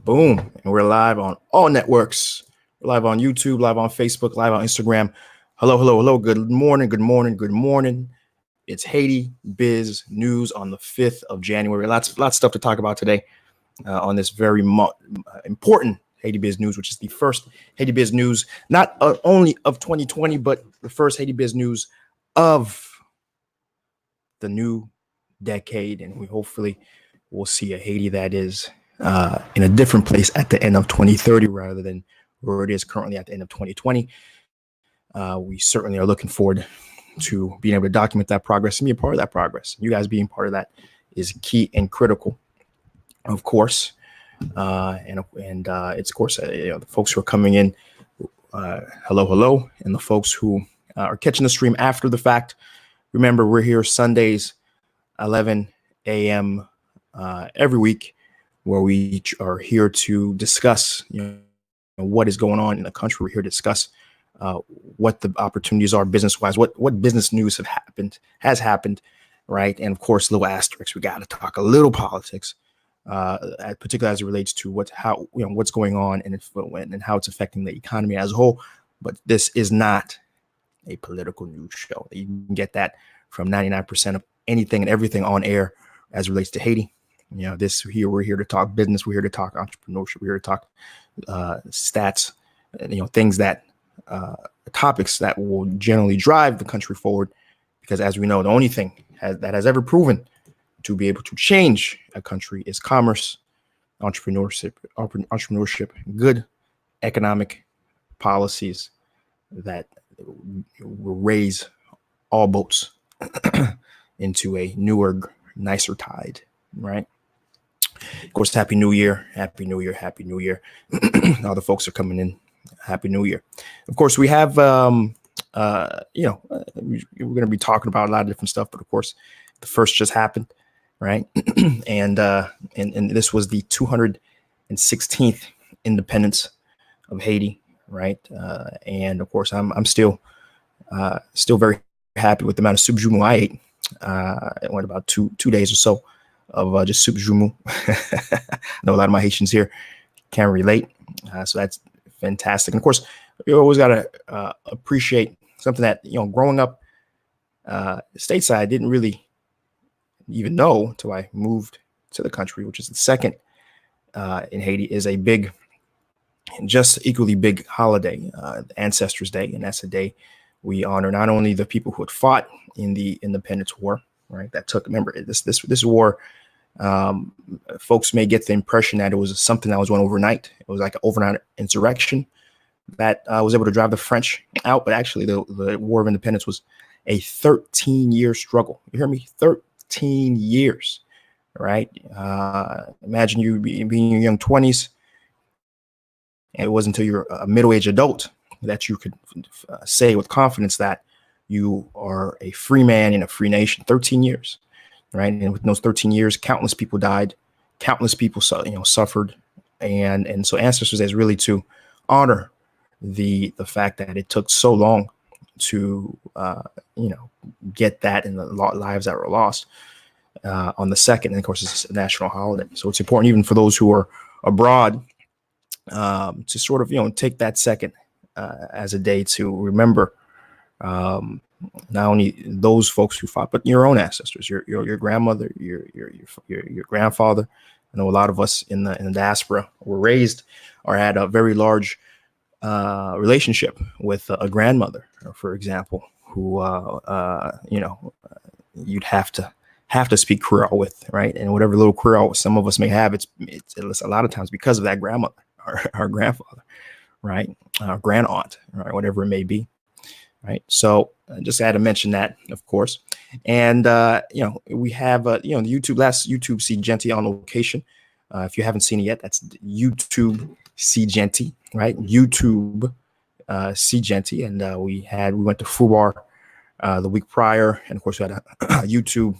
Boom. And we're live on all networks. We're live on YouTube, live on Facebook, live on Instagram. Hello, hello, hello. Good morning, good morning, good morning. It's Haiti Biz News on the 5th of January. Lots of stuff to talk about today on this very important Haiti Biz News, which is the first Haiti Biz News, not only of 2020, but the first Haiti Biz News of the new decade. And we hopefully will see a Haiti that is in a different place at the end of 2030 rather than where it is currently at the end of 2020. We certainly are looking forward to being able to document that progress and be a part of that progress. You guys being part of that is key and critical, of course. And it's, of course, the folks who are coming in, hello, and the folks who are catching the stream after the fact. Remember, we're here Sundays, 11 a.m. Every week, where we are here to discuss, what is going on in the country. We're here to discuss what the opportunities are business-wise, what business news has happened, right? And of course, little asterisks. We got to talk a little politics, particularly as it relates to what's going on and how it's affecting the economy as a whole. But this is not a political news show. You can get that from 99% of anything and everything on air as it relates to Haiti. We're here to talk business. We're here to talk entrepreneurship. We're here to talk stats, things that topics that will generally drive the country forward. Because as we know, the only thing that has ever proven to be able to change a country is commerce, entrepreneurship, good economic policies that will raise all boats into a newer, nicer tide, right? Of course, Happy New Year. Happy New Year. Happy New Year. All the folks are coming in. Happy New Year. Of course, we have, we're going to be talking about a lot of different stuff, but of course, the first just happened, right? and this was the 216th independence of Haiti, right? And of course, I'm still very happy with the amount of soup jumeau I ate. It went about two days or so of just soup jumeau. I know a lot of my Haitians here can relate, so that's fantastic. And of course, you always got to appreciate something that, growing up stateside, I didn't really even know until I moved to the country, which is the second in Haiti, is a big, just equally big holiday, Ancestors Day. And that's a day we honor not only the people who had fought in the Independence War, right? Remember, this war, folks may get the impression that it was something that was won overnight. It was like an overnight insurrection that was able to drive the French out. But actually, the War of Independence was a 13-year struggle. You hear me? 13 years, right? Imagine you being in your young 20s. And it wasn't until you're a middle-aged adult that you could say with confidence that you are a free man in a free nation. 13 years, right? And within those 13 years, countless people died, countless people suffered, and so Ancestors Day is really to honor the fact that it took so long to get that and the lives that were lost on the second. And of course, it's a national holiday, so it's important even for those who are abroad to sort of take that second as a day to remember not only those folks who fought, but your own ancestors, your grandmother, your grandfather. I know a lot of us in the diaspora were raised or had a very large relationship with a grandmother, for example, who you'd have to speak Creole with, right? And whatever little Creole some of us may have, it's a lot of times because of that grandmother, our grandfather, right? Our grand aunt, right? Whatever it may be, right? So I just had to mention that, of course. And we have the YouTube Seejeanty on location. If you haven't seen it yet, that's YouTube Seejeanty, right? YouTube Seejeanty. And we went to Fubar the week prior, and of course we had a YouTube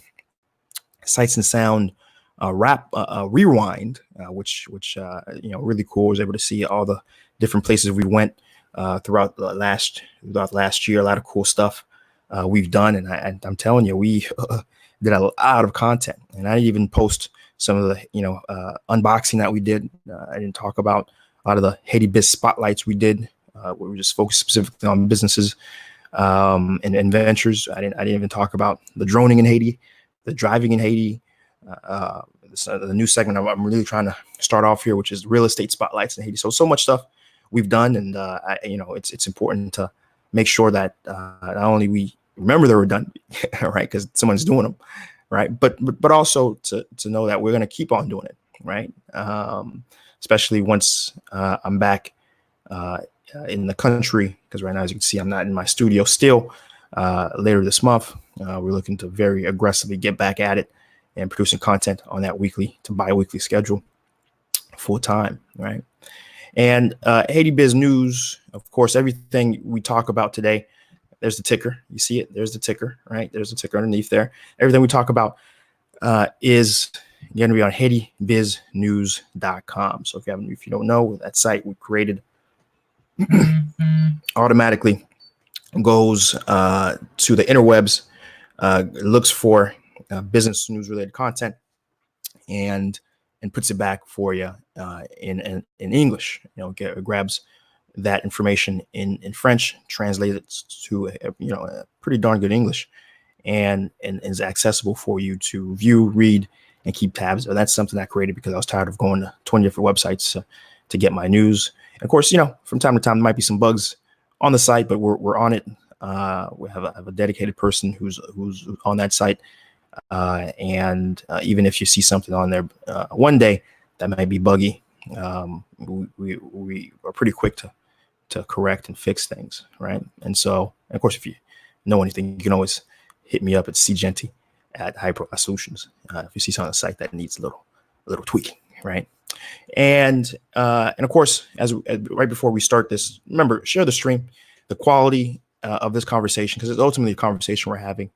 Sights and Sound rewind, which really cool. I was able to see all the different places we went throughout last year. A lot of cool stuff we've done, and I'm telling you, we did a lot of content, and I even post some of the, unboxing that we did. I didn't talk about a lot of the Haiti Biz spotlights we did, where we just focused specifically on businesses and ventures. I didn't even talk about the droning in Haiti, the driving in Haiti. The new segment I'm really trying to start off here, which is real estate spotlights in Haiti. So much stuff we've done, and it's important to make sure that not only we remember they were done, right, because someone's doing them, right, but also to know that we're going to keep on doing it, right, especially once I'm back in the country, because right now, as you can see, I'm not in my studio still. Later this month, we're looking to very aggressively get back at it and producing content on that weekly to bi-weekly schedule full time, right? And Haiti Biz News, of course, everything we talk about today, there's the ticker. You see it? There's the ticker, right? There's the ticker underneath there. Everything we talk about is going to be on HaitiBizNews.com. So if you don't know, that site we created automatically goes to the interwebs, looks for business news related content, and puts it back for you in English. Grabs that information in French, translates it to a pretty darn good English, and is accessible for you to view, read, and keep tabs. That's something I created because I was tired of going to 20 different websites to get my news. And of course, from time to time there might be some bugs on the site, but we're on it. We have a dedicated person who's on that site. And even if you see something on there one day that might be buggy, we are pretty quick to correct and fix things, right? And so, of course, if you know anything, you can always hit me up at Seejeanty at Hyper Solutions if you see something on the site that needs a little tweaking, right? And of course, as right before we start this, remember, share the stream, the quality of this conversation, because it's ultimately a conversation we're having.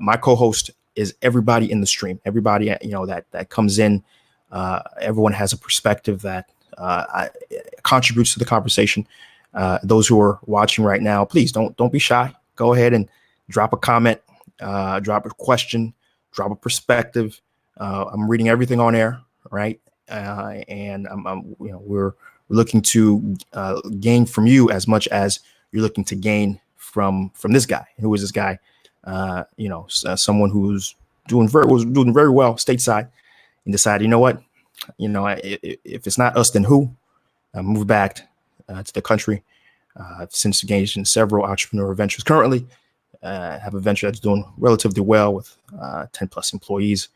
My co-host is everybody in the stream, everybody that comes in. Everyone has a perspective that contributes to the conversation. Those who are watching right now, please don't be shy. Go ahead and drop a comment, drop a question, drop a perspective. I'm reading everything on air, right? And we're looking to gain from you as much as you're looking to gain from this guy. Who is this guy? Someone who's doing very well stateside, and decided, if it's not us, then who? Moved back to the country. I've since engaged in several entrepreneurial ventures. Currently, have a venture that's doing relatively well with 10 plus employees.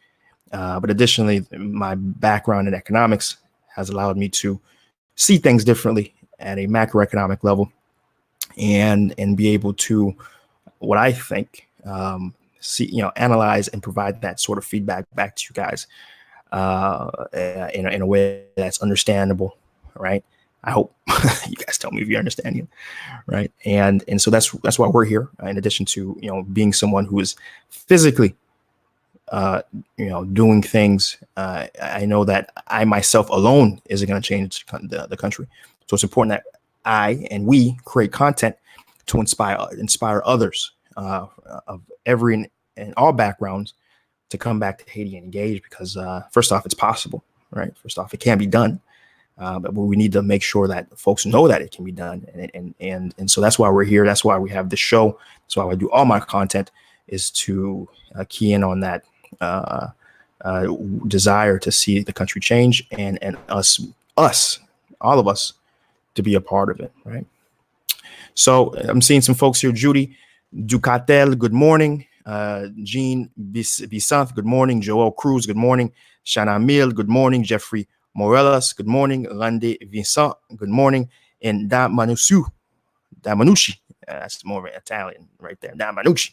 But additionally, my background in economics has allowed me to see things differently at a macroeconomic level, and be able to, what I think, analyze and provide that sort of feedback back to you guys in a way that's understandable, right? I hope you guys tell me if you're understanding, right? And so that's why we're here. In addition to being someone who is physically doing things, I know that I myself alone isn't going to change the country. So it's important that I and we create content to inspire others of every and all backgrounds to come back to Haiti and engage, because first off, it's possible, right? First off, it can be done, but we need to make sure that folks know that it can be done, and so that's why we're here. That's why we have this show. That's why I do all my content, is to key in on that desire to see the country change, and us, all of us, to be a part of it, right? So I'm seeing some folks here. Judy Ducatel, good morning. Jean Bissanth, good morning. Joel Cruz, good morning. Shana Mil, good morning. Jeffrey Morelas, good morning. Rande Vincent, good morning. And Damanucci, that's more of an Italian right there. Damanucci,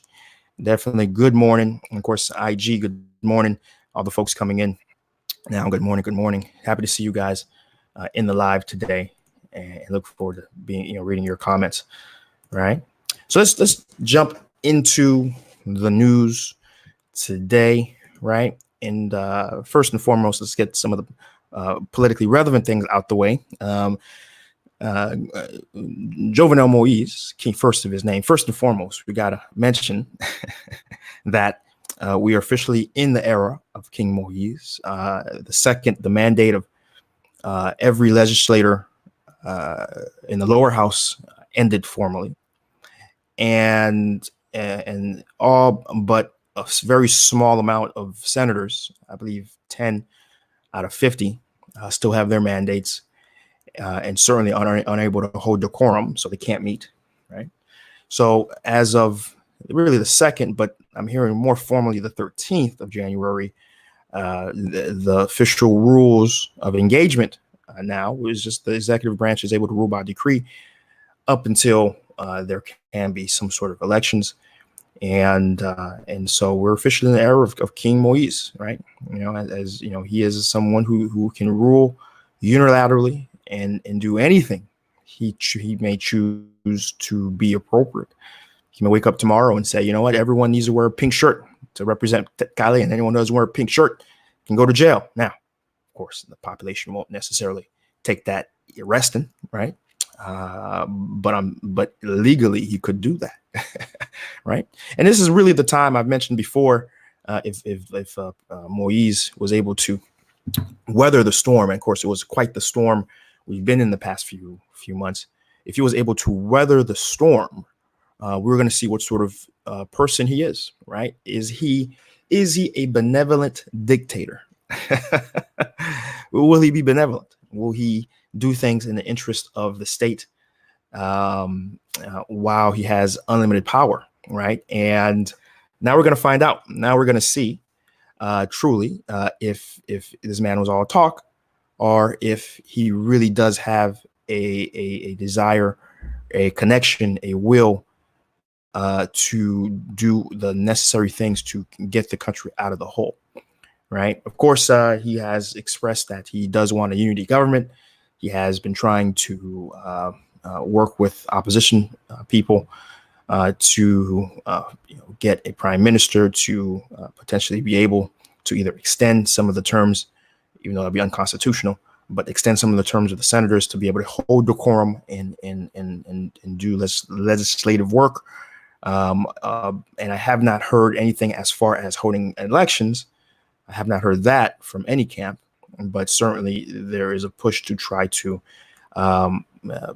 definitely good morning. And of course, IG, good morning. All the folks coming in now, good morning. Happy to see you guys in the live today, and look forward to reading your comments. Right. So let's jump into the news today, right? And first and foremost, let's get some of the politically relevant things out the way. Jovenel Moise, king first of his name. First and foremost, we gotta mention that We are officially in the era of King Moise. The mandate of every legislator in the lower house ended formally, and all but a very small amount of senators, I believe 10 out of 50, still have their mandates, and certainly unable to hold decorum, so they can't meet, right? So as of really the 2nd, but I'm hearing more formally the 13th of January, the official rules of engagement now is just the executive branch is able to rule by decree up until there can be some sort of elections. And so we're officially in the era of King Moise, right? As you know, he is someone who can rule unilaterally and do anything he may choose to be appropriate. He may wake up tomorrow and say, you know what, everyone needs to wear a pink shirt to represent Cali, and anyone who doesn't wear a pink shirt can go to jail. Now, of course, the population won't necessarily take that arresting, right? But legally he could do that, right? And this is really the time I've mentioned before. If Moise was able to weather the storm, and of course it was quite the storm we've been in the past few months. If he was able to weather the storm, we're going to see what sort of person he is, right? Is he a benevolent dictator? Will he be benevolent? Will he do things in the interest of the state while he has unlimited power, right? And now we're going to find out. Now we're going to see truly if this man was all talk, or if he really does have a desire, a connection, a will to do the necessary things to get the country out of the hole, right? Of course, he has expressed that he does want a unity government. He has been trying to work with opposition people to get a prime minister to potentially be able to either extend some of the terms, even though that'd be unconstitutional, but extend some of the terms of the senators to be able to hold decorum and do legislative work. And I have not heard anything as far as holding elections. I have not heard that from any camp, but certainly there is a push to try to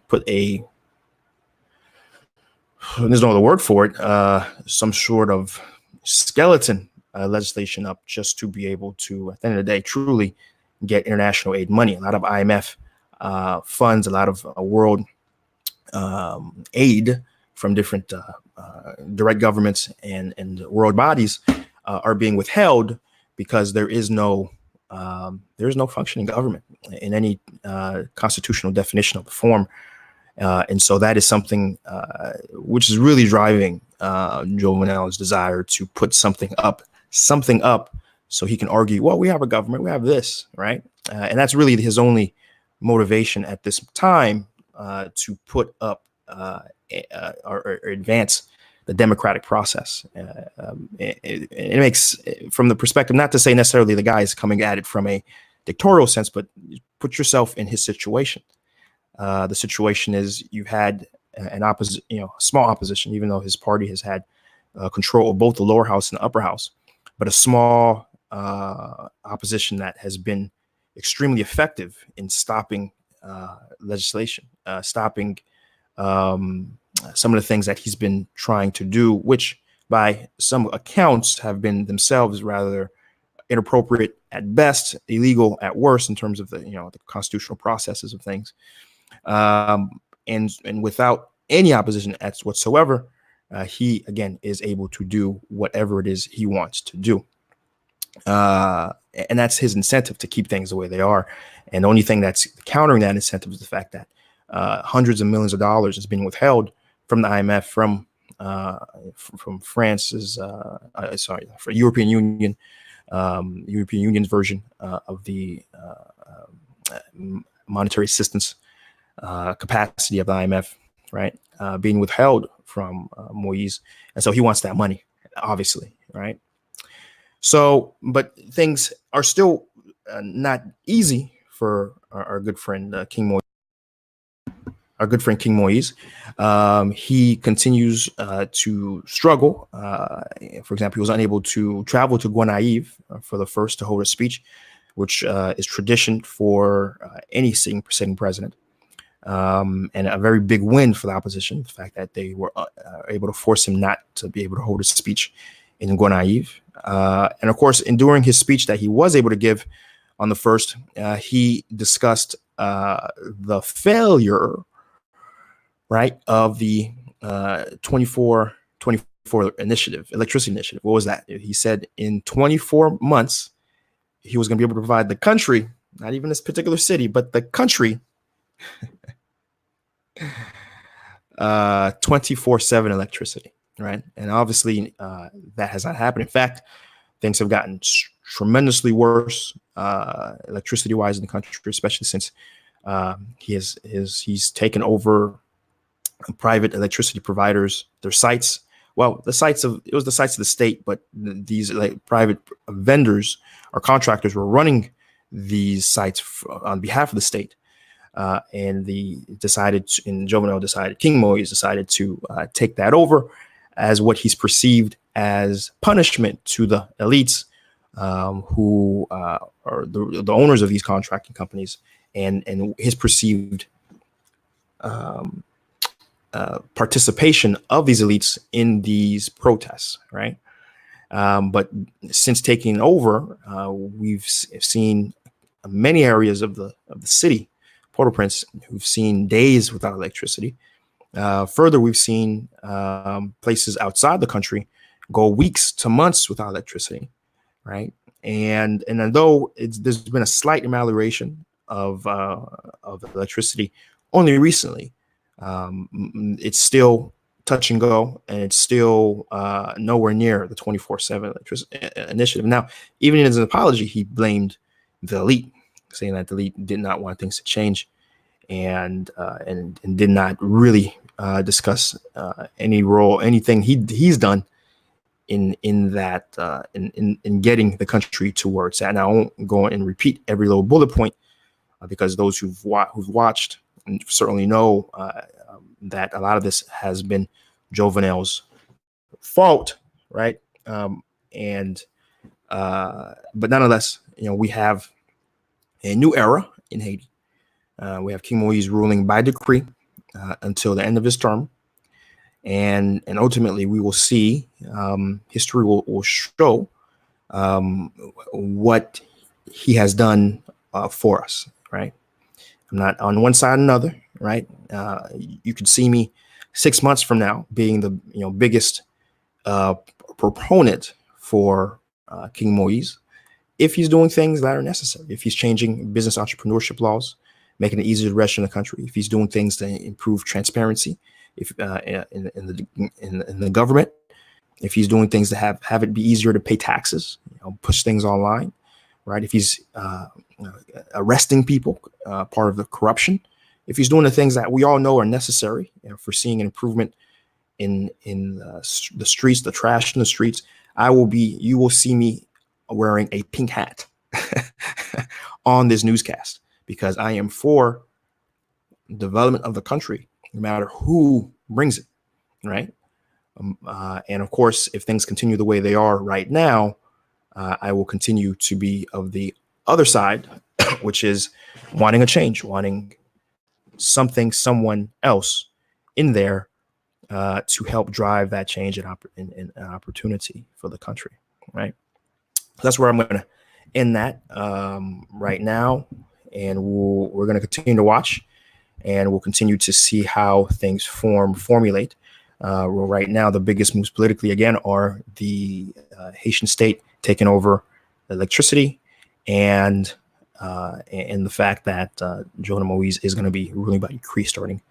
put there's no other word for it, some sort of skeleton legislation up, just to be able to, at the end of the day, truly get international aid money. A lot of IMF funds, a lot of world aid from different direct governments and world bodies are being withheld because there is no functioning government in any constitutional definition of the form. And so that is something which is really driving Jovenel's desire to put something up so he can argue, well, we have a government, we have this, right? And that's really his only motivation at this time, to put up or advance the democratic process. It makes, from the perspective, not to say necessarily the guy is coming at it from a dictatorial sense, but put yourself in his situation. The situation is you've had an small opposition, even though his party has had control of both the lower house and the upper house, but a small opposition that has been extremely effective in stopping legislation, stopping some of the things that he's been trying to do, which by some accounts have been themselves rather inappropriate at best, illegal at worst in terms of the constitutional processes of things. And without any opposition whatsoever, he again is able to do whatever it is he wants to do. And that's his incentive, to keep things the way they are. And the only thing that's countering that incentive is the fact that hundreds of millions of dollars is being withheld from the IMF, from France's, for European Union, European Union's version of the monetary assistance capacity of the IMF, right? Being withheld from Moise. And so he wants that money, obviously, right? So, but things are still not easy for our good friend King Moise. our good friend King Moise, he continues to struggle. For example, he was unable to travel to Guanaive for the first to hold a speech, which is tradition for any sitting president. And a very big win for the opposition, the fact that they were able to force him not to be able to hold a speech in Guanaive. And of course, during his speech that he was able to give on the first, he discussed the failure, right, of the 24 initiative, electricity initiative. What was that? He said in 24 months, he was going to be able to provide the country, not even this particular city, but the country, 24/7 electricity, right? And obviously that has not happened. In fact, things have gotten tremendously worse electricity wise in the country, especially since he's taken over private electricity providers, their sites. Well, it was the sites of the state, but these private vendors or contractors were running these sites on behalf of the state. And King Moise decided to take that over as what he's perceived as punishment to the elites who are the owners of these contracting companies, and his perceived participation of these elites in these protests, right? But since taking over, we've seen many areas of the city, Port-au-Prince, who've seen days without electricity. Further, we've seen places outside the country go weeks to months without electricity, right? And although there's been a slight amelioration of electricity only recently, it's still touch and go, and it's still nowhere near the 24/7 electricity initiative. Now, even in his apology, he blamed the elite, saying that the elite did not want things to change, and did not really discuss anything he's done in getting the country to where it's at. Now, I won't go and repeat every little bullet point because those who've watched certainly know that a lot of this has been Jovenel's fault, right? But nonetheless, we have a new era in Haiti. We have King Moise ruling by decree until the end of his term, and ultimately we will see history will show what he has done for us, right? I'm not on one side or another, right? You could see me 6 months from now being the biggest proponent for King Moise if he's doing things that are necessary, if he's changing business entrepreneurship laws, making it easier to register in the country, if he's doing things to improve transparency, if in the government, if he's doing things to have it be easier to pay taxes, push things online, right? If he's arresting people, part of the corruption, if he's doing the things that we all know are necessary for seeing an improvement in the streets, the trash in the streets, you will see me wearing a pink hat on this newscast, because I am for development of the country, no matter who brings it, right? And of course, if things continue the way they are right now, I will continue to be of the other side, which is wanting a change, wanting someone else in there to help drive that change and opportunity for the country, right? That's where I'm going to end that right now, and we're going to continue to watch, and we'll continue to see how things formulate. Right now, the biggest moves politically again are the Haitian state taking over electricity, and the fact that Jovenel Moise is going to be ruling by decree starting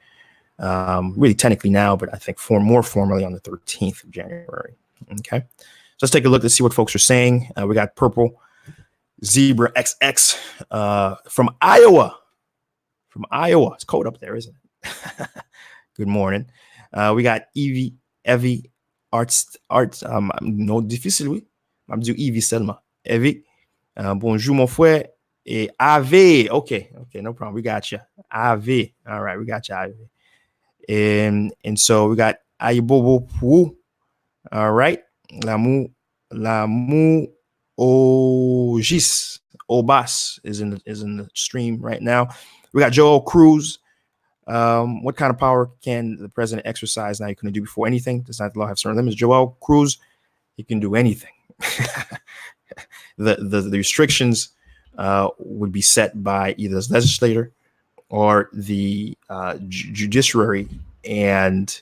really technically now, but I think more formally on the 13th of January. Okay, so let's take a look to see what folks are saying. We got Purple Zebra XX from Iowa. From Iowa, it's cold up there, isn't it? Good morning. We got Evie Arts. Non difficile, oui. I'm do Evie seulement. Evie, bonjour mon frère. Et AV. Okay, no problem. We got you. AV. All right, we got you, AV. And so we got Ayibobo Wu. All right. Lamu Ogis Obas is in the stream right now. We got Joel Cruz. What kind of power can the president exercise now? You couldn't do before anything. Does not the law have certain limits? Joel Cruz, he can do anything. the restrictions would be set by either the legislator or the judiciary, and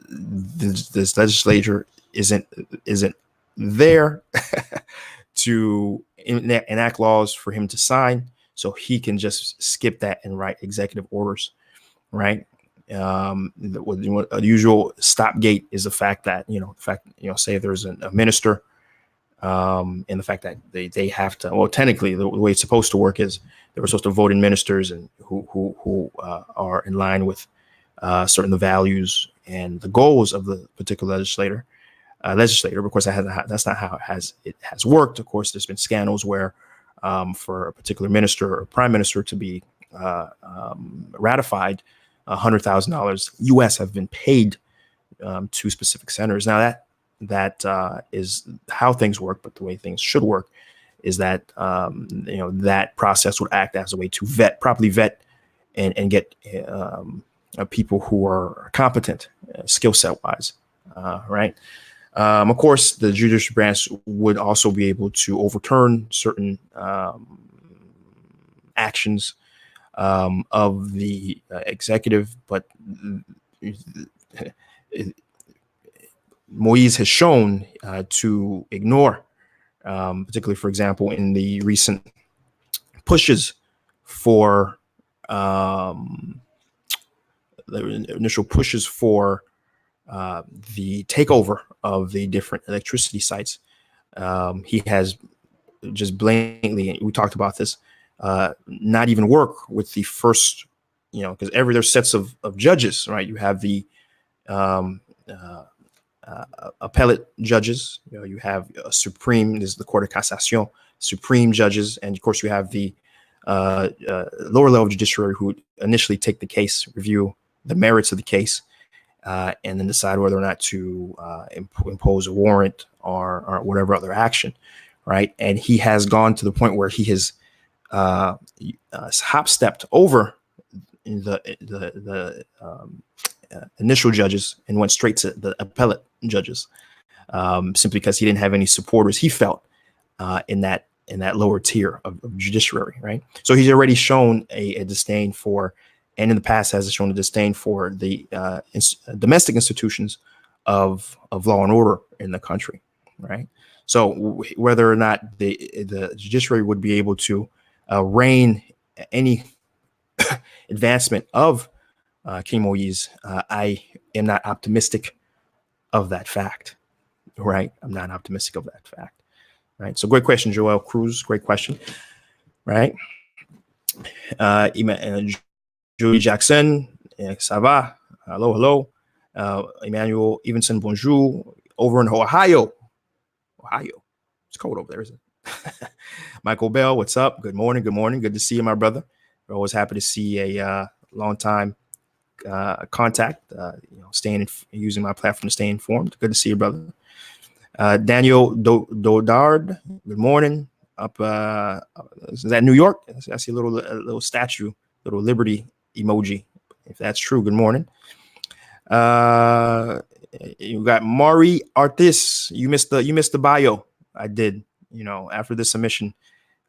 this legislature isn't there to enact laws for him to sign, so he can just skip that and write executive orders, right? The usual stopgate is the fact that say there's a minister, and the fact that they have to, well, technically the way it's supposed to work is they were supposed to vote in ministers and who are in line with certain the values and the goals of the particular legislator. Of course, that's not how it has worked. Of course, there's been scandals where for a particular minister or prime minister to be ratified, $100,000 US have been paid to specific senators. Now that is how things work, but the way things should work is that that process would act as a way to properly vet and get people who are competent, skill set wise, right? Of course, the judicial branch would also be able to overturn certain actions of the executive, but Moise has shown to ignore, particularly, for example, in the recent pushes for the initial pushes for the takeover of the different electricity sites. He has just blatantly, we talked about this, not even work with the first, because there's sets of judges, right? You have the appellate judges, you have a supreme, this is the Court of Cassation, supreme judges, and of course you have the lower level judiciary who initially take the case, review the merits of the case, and then decide whether or not to impose a warrant or whatever other action, right? And he has gone to the point where he has hop-stepped over the initial judges and went straight to the appellate judges, simply because he didn't have any supporters, he felt, in that lower tier of judiciary, right? So he's already shown a disdain for, and in the past has shown a disdain for the domestic institutions of law and order in the country, right? So whether or not the judiciary would be able to rein any advancement of King Moise, I am not optimistic of that fact, right? I'm not optimistic of that fact, right? So great question, Joel Cruz. Great question, right? Julie Jackson, ça va? Hello. Emmanuel Evenson, bonjour. Over in Ohio. It's cold over there, isn't it? Michael Bell, what's up? Good morning. Good to see you, my brother. We're always happy to see a long time contact, using my platform to stay informed. Good to see you, brother. Daniel Dodard, good morning. Up, is that New York? I see a little statue, little Liberty emoji. If that's true, good morning. You got Maury Artis. You missed the bio. I did. After this submission,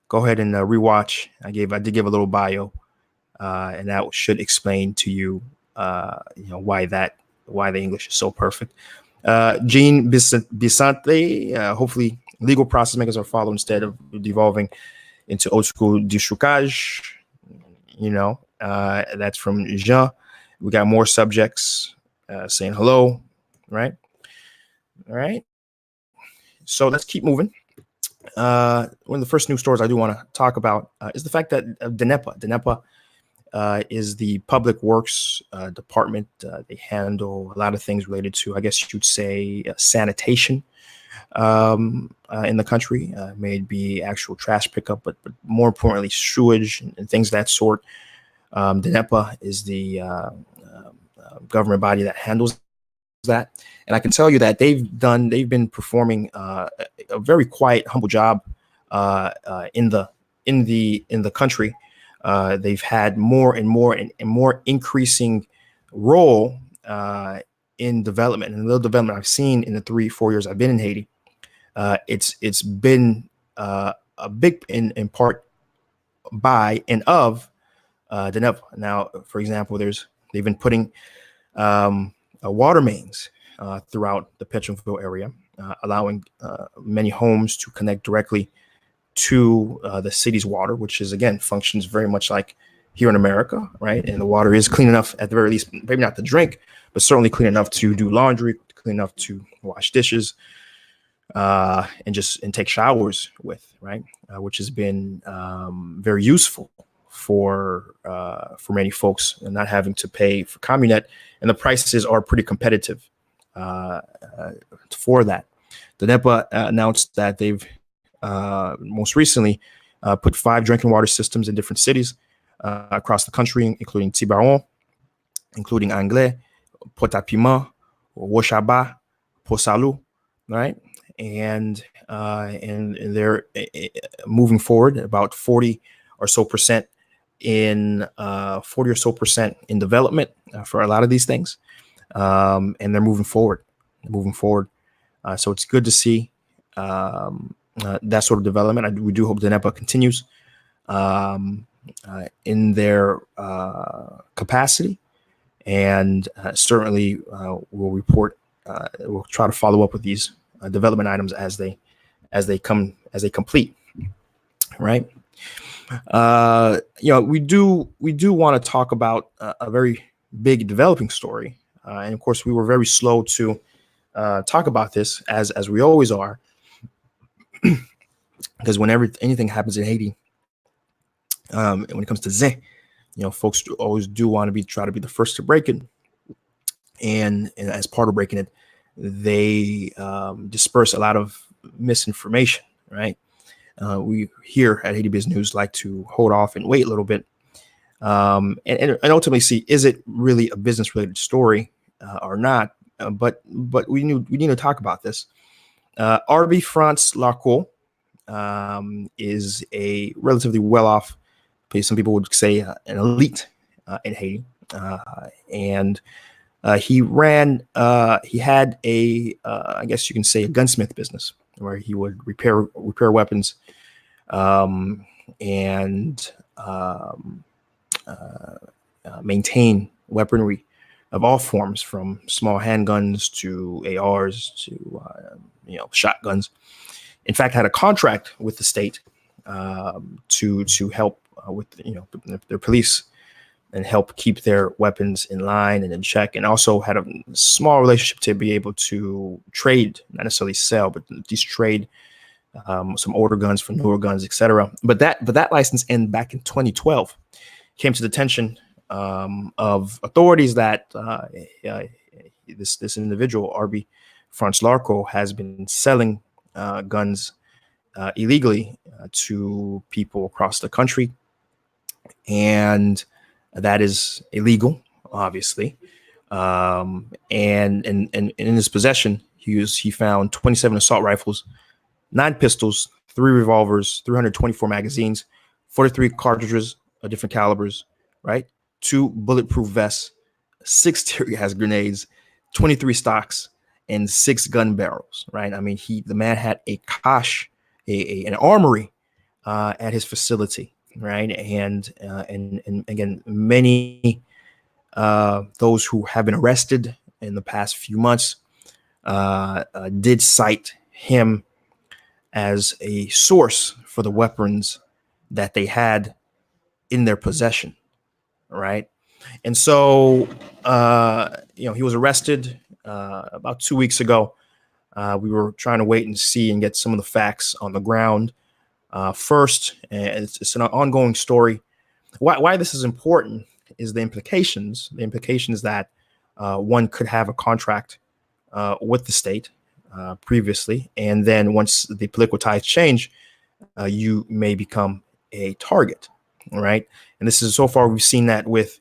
go ahead and rewatch. I did give a little bio, and that should explain to you, why the English is so perfect. Jean Bisante. Hopefully, legal process makers are followed instead of devolving into old school déchoucage. That's from Jean. We got more subjects saying hello, right? All right. So let's keep moving. One of the first news stories I do want to talk about is the fact that DENEPA is the public works department. They handle a lot of things related to, I guess you'd say, sanitation in the country. May it be actual trash pickup, but more importantly, sewage and things of that sort. DENEPA is the government body that handles that. And I can tell you that they've been performing a very quiet, humble job in the country. They've had more and more and more increasing role in development, and the little development I've seen in the 3-4 years I've been in Haiti. It's been a big in part by and of the NEPA. Now, for example, they've been putting water mains throughout the Petronville area, allowing many homes to connect directly to the city's water, which is, again, functions very much like here in America, right? And the water is clean enough, at the very least, maybe not to drink, but certainly clean enough to do laundry, clean enough to wash dishes, and take showers with, right? Which has been very useful for many folks, and not having to pay for Communet, and the prices are pretty competitive for that. The NEPA announced that they've most recently put 5 drinking water systems in different cities across the country, including Tibaron, including Anglais, Port-à-Piment, Woshaba, Port-Salut, right? And they're moving forward about 40 or so percent in development for a lot of these things, and they're moving forward. So it's good to see that sort of development. We do hope the NEPA continues in their capacity, and certainly we'll report. We'll try to follow up with these development items as they complete. Right. We do want to talk about a very big developing story, and of course we were very slow to talk about this, as we always are, because whenever anything happens in Haiti, and when it comes to Zin, folks always do want to try to be the first to break it, and as part of breaking it, they disperse a lot of misinformation, right? We here at Haiti Biz News like to hold off and wait a little bit, and ultimately see, is it really a business related story or not? But we need to talk about this. RB France Larco is a relatively well-off, some people would say an elite in Haiti, and he had I guess you can say, a gunsmith business where he would repair weapons, and maintain weaponry of all forms, from small handguns to ARs to shotguns. In fact, had a contract with the state to help with their police, and help keep their weapons in line and in check, and also had a small relationship to be able to trade, not necessarily sell, but at least trade some older guns for newer guns, etc. But that license ended back in 2012. Came to the attention of authorities that this individual, RB France Larco, has been selling guns illegally to people across the country, and that is illegal, obviously. And in his possession, he found 27 assault rifles, 9 pistols, 3 revolvers, 324 magazines, 43 cartridges of different calibers, right? 2 bulletproof vests, 6 tear gas grenades, 23 stocks, and 6 gun barrels, right? I mean, the man had a cache, an armory at his facility, right? And again, many those who have been arrested in the past few months did cite him as a source for the weapons that they had in their possession, right? And so he was arrested about 2 weeks ago. We were trying to wait and see and get some of the facts on the ground first. And it's an ongoing story. Why this is important is the implications. The implications that one could have a contract with the state previously, and then once the political ties change, you may become a target, right? And this is, so far we've seen that with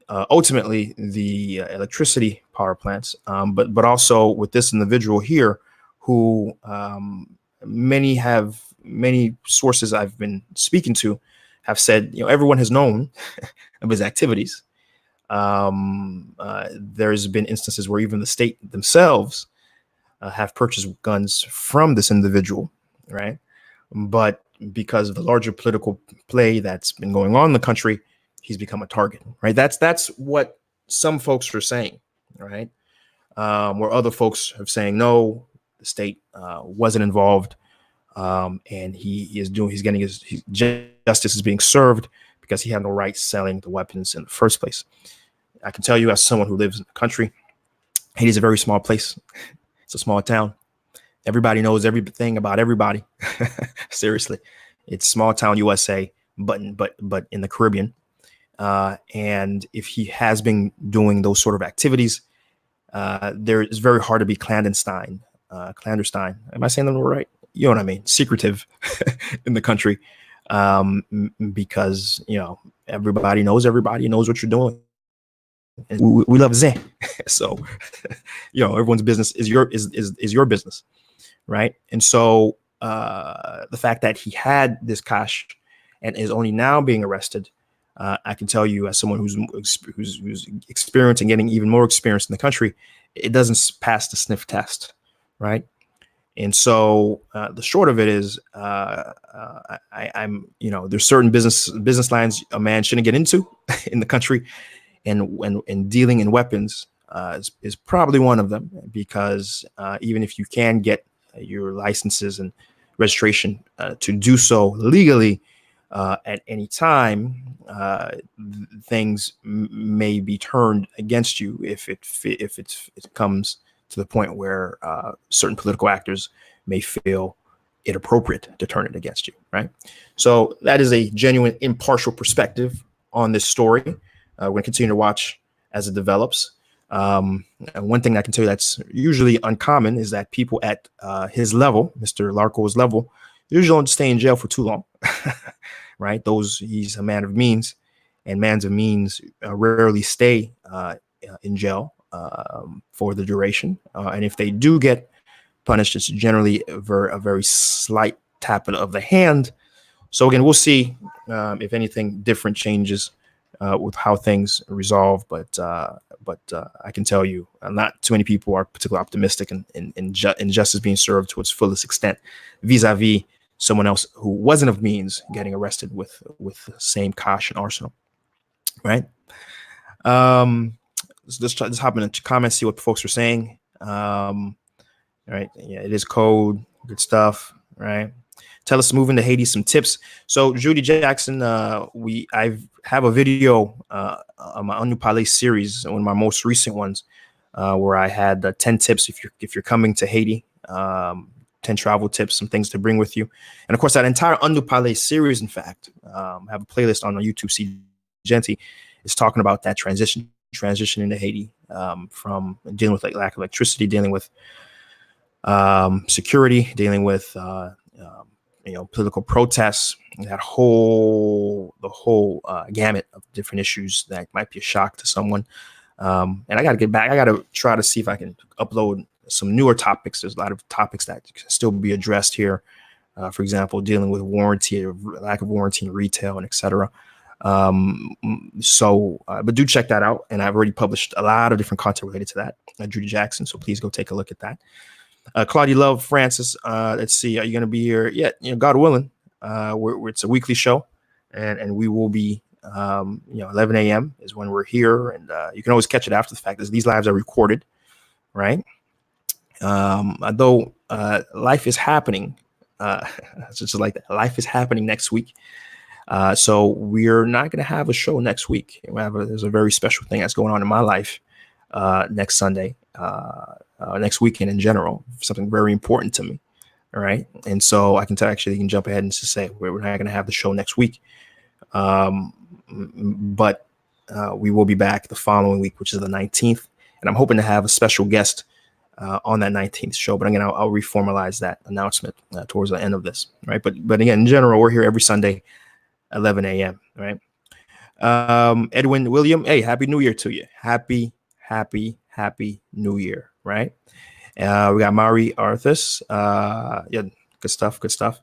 ultimately the electricity power plants, but also with this individual here, who many sources I've been speaking to have said, everyone has known of his activities. There's been instances where even the state themselves have purchased guns from this individual, right? But because of the larger political play that's been going on in the country, he's become a target, right? That's what some folks are saying, right? Where other folks are saying no, the state wasn't involved, and he's getting his justice is being served because he had no right selling the weapons in the first place. I can tell you, as someone who lives in the country, Haiti is a very small place. It's a small town. Everybody knows everything about everybody. Seriously, it's small town USA, but in the Caribbean. And if he has been doing those sort of activities, there is very hard to be clandestine. Clandestine. Am I saying that right? You know what I mean? Secretive in the country, because everybody knows what you're doing. And we love Zen. So, everyone's business is your business, right? And so the fact that he had this cash and is only now being arrested, I can tell you, as someone who's experienced and getting even more experience in the country, it doesn't pass the sniff test, right? And so the short of it is, I'm there's certain business lines a man shouldn't get into in the country, and dealing in weapons is probably one of them, because even if you can get your licenses and registration to do so legally at any time, things may be turned against you if it comes to the point where certain political actors may feel it appropriate to turn it against you, right? So that is a genuine impartial perspective on this story. We're going to continue to watch as it develops. And one thing I can tell you that's usually uncommon is that people at his level, Mr. Larco's level, usually don't stay in jail for too long, right? He's a man of means, and mans of means rarely stay in jail for the duration. And if they do get punished, it's generally a very slight tap of the hand. So again, we'll see if anything different changes with how things resolve, but I can tell you, not too many people are particularly optimistic in justice being served to its fullest extent, vis-a-vis someone else who wasn't of means getting arrested with the same cash and arsenal, right? Let's hop into comments, see what folks are saying. Right, yeah, it is cold, good stuff, right? Tell us to move into Haiti, some tips. So Judy Jackson, I have a video on my Anu Palais series, one of my most recent ones, where I had 10 tips if you're coming to Haiti, 10 travel tips, some things to bring with you. And of course, that entire Anu Palais series, in fact, I have a playlist on YouTube, Seejeanty, is talking about that transition into Haiti, from dealing with lack of electricity, dealing with security, dealing with political protests, the whole gamut of different issues that might be a shock to someone. And I got to get back. I got to try to see if I can upload some newer topics. There's a lot of topics that can still be addressed here. For example, dealing with warranty, or lack of warranty in retail, and etc. But do check that out. And I've already published a lot of different content related to that at Judy Jackson. So please go take a look at that. Claudia Love Francis, let's see, are you going to be here? Yeah, God willing. It's a weekly show, and we will be, 11 a.m. is when we're here, and you can always catch it after the fact, as these lives are recorded, right? Although life is happening, it's just like that. Life is happening next week. So we're not going to have a show next week. There's a very special thing that's going on in my life next Sunday. Next weekend in general, something very important to me. All right. And so I can you can jump ahead and just say we're not going to have the show next week. But we will be back the following week, which is the 19th. And I'm hoping to have a special guest on that 19th show. But again, I'll reformalize that announcement towards the end of this. Right. But again, in general, we're here every Sunday, 11 a.m. Right. Edwin William, hey, happy New Year to you. Happy New Year, right? We got Mari Arthas. Yeah, good stuff, good stuff.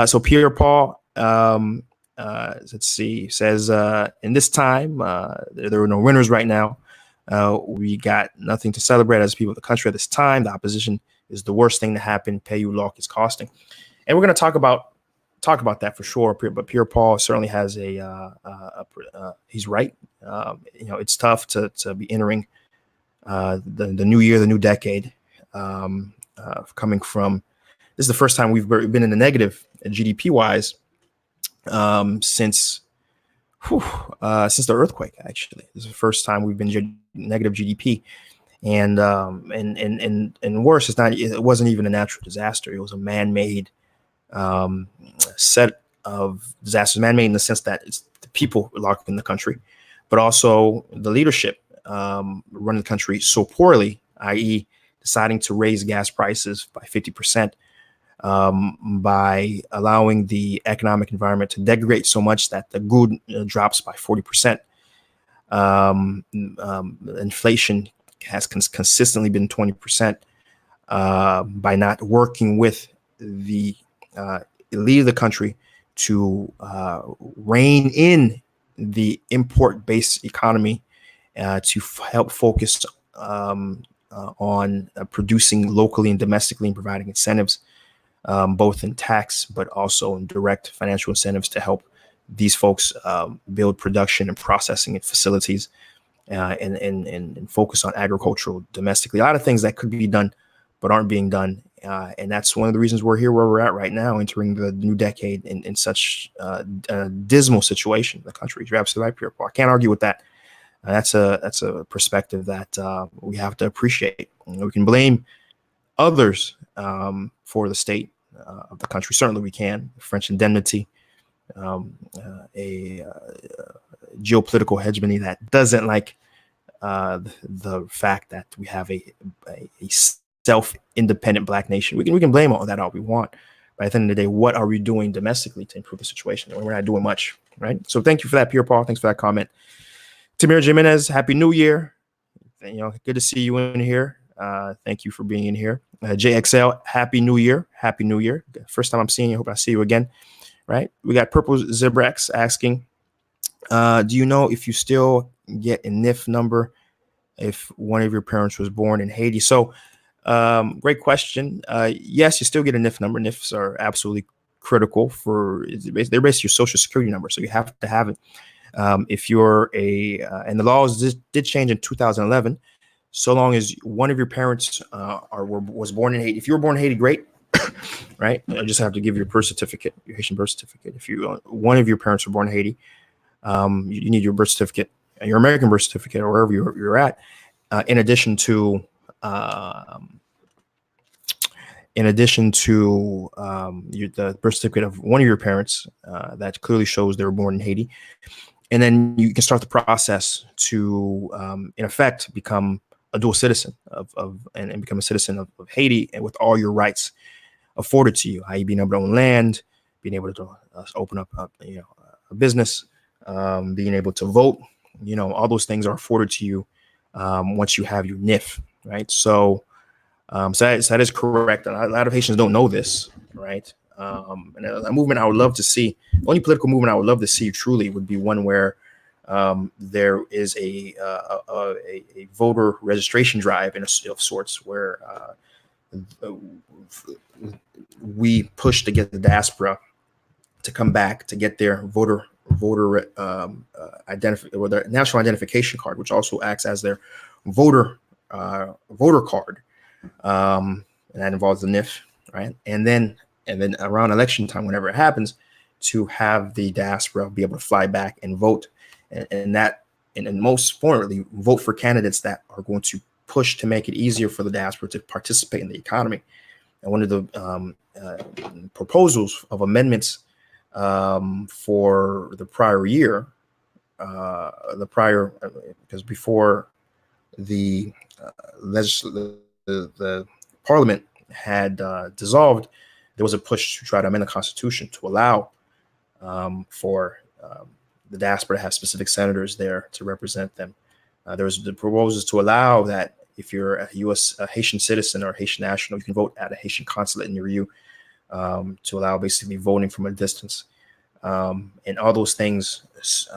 So Pierre Paul, let's see, says, in this time, there are no winners right now. We got nothing to celebrate as people of the country at this time. The opposition is the worst thing to happen. Payu Lock is costing. And we're going to talk about that for sure. But Pierre Paul certainly has he's right. It's tough to be entering the new year, the new decade, coming from. This is the first time we've been in the negative GDP wise since the earthquake. Actually, this is the first time we've been negative GDP, and worse, it wasn't even a natural disaster. It was a man-made set of disasters. Man-made in the sense that it's the people locked in the country, but also the leadership running the country so poorly, i.e., deciding to raise gas prices by 50%. By allowing the economic environment to degrade so much that the good drops by 40%. Inflation has consistently been 20%. By not working with the elite of the country to rein in the import-based economy to help focus on producing locally and domestically and providing incentives. Both in tax, but also in direct financial incentives to help these folks build production and processing and facilities and focus on agricultural domestically. A lot of things that could be done, but aren't being done. And that's one of the reasons we're here where we're at right now, entering the new decade in such a dismal situation in the country. You're absolutely right, Pierre Paul. I can't argue with that. That's a perspective that we have to appreciate. We can blame others for the state of the country. Certainly we can. French indemnity, a geopolitical hegemony that doesn't like the fact that we have a self-independent Black nation. We can blame all that all we want. But at the end of the day, what are we doing domestically to improve the situation? We're not doing much, right? So thank you for that, Pierre Paul. Thanks for that comment. Tamir Jimenez, Happy New Year. Good to see you in here. Thank you for being in here. JXL, Happy New Year. Happy New Year. First time I'm seeing you. Hope I see you again. Right. We got Purple Zebrex asking, do you know if you still get a NIF number if one of your parents was born in Haiti? So great question. Yes, you still get a NIF number. NIFs are absolutely critical they're basically your social security number. So you have to have it. If you're and the laws did change in 2011. So long as one of your parents was born in Haiti. If you were born in Haiti, great, right? You just have to give your birth certificate, your Haitian birth certificate. If one of your parents were born in Haiti, you need your birth certificate, your American birth certificate, or wherever you're at. In addition to the birth certificate of one of your parents that clearly shows they were born in Haiti, and then you can start the process to, in effect, become a dual citizen and become a citizen of Haiti, and with all your rights afforded to you, i.e., being able to own land, being able to open up a business, being able to vote, all those things are afforded to you once you have your NIF, right? So, that is correct. A lot of Haitians don't know this, right? And a movement I would love to see, the only political movement I would love to see truly would be one where there is a voter registration drive of sorts where we push to get the diaspora to come back to get their voter or their national identification card, which also acts as their voter card, and that involves the NIF, right? And then around election time, whenever it happens, to have the diaspora be able to fly back and vote. And most importantly, vote for candidates that are going to push to make it easier for the diaspora to participate in the economy. And one of the proposals of amendments for the prior year, because before the parliament had dissolved, there was a push to try to amend the Constitution to allow for the diaspora to have specific senators there to represent them. There was the proposals to allow that if you're a U.S. Haitian citizen or Haitian national, you can vote at a Haitian consulate near you, to allow basically voting from a distance. And all those things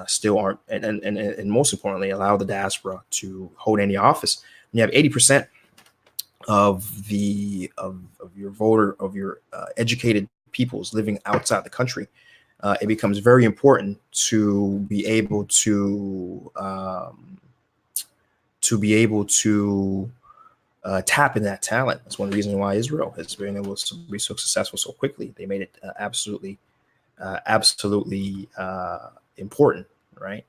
still aren't, and most importantly, allow the diaspora to hold any office. When you have 80% of your educated peoples living outside the country, it becomes very important to be able to tap in that talent. That's one reason why Israel has been able to be so successful so quickly. They made it absolutely important, right?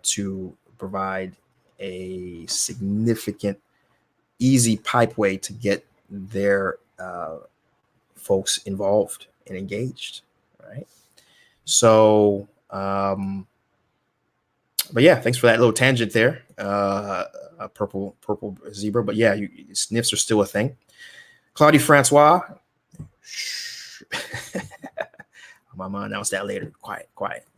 To provide a significant, easy pipeway to get their folks involved and engaged, right? So, but yeah, thanks for that little tangent there. A purple zebra, but yeah, sniffs are still a thing. Claudie Francois. My mom announced that later. Quiet.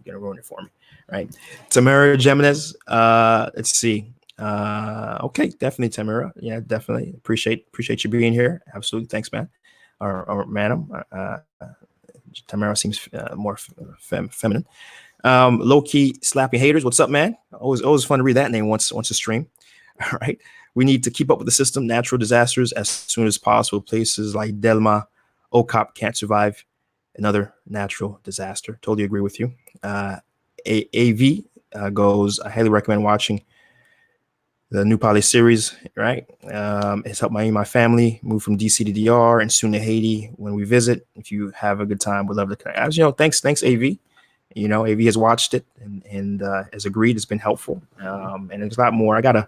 You're gonna ruin it for me, right? Tamara Jimenez. Let's see. Okay, definitely Tamara. Yeah, definitely appreciate you being here. Absolutely, thanks, man, or madam. Tamara seems more feminine. Low key slapping haters. What's up, man? Always fun to read that name once a stream. All right. We need to keep up with the system. Natural disasters as soon as possible. Places like Delma, OCOP can't survive another natural disaster. Totally agree with you. AV goes, I highly recommend watching the new Poly series, right? It's helped my family move from DC to DR and soon to Haiti when we visit. If you have a good time, we'd love to connect. As you know, thanks AV. You know, AV has watched it and has agreed. It's been helpful. And there's a lot more. I got to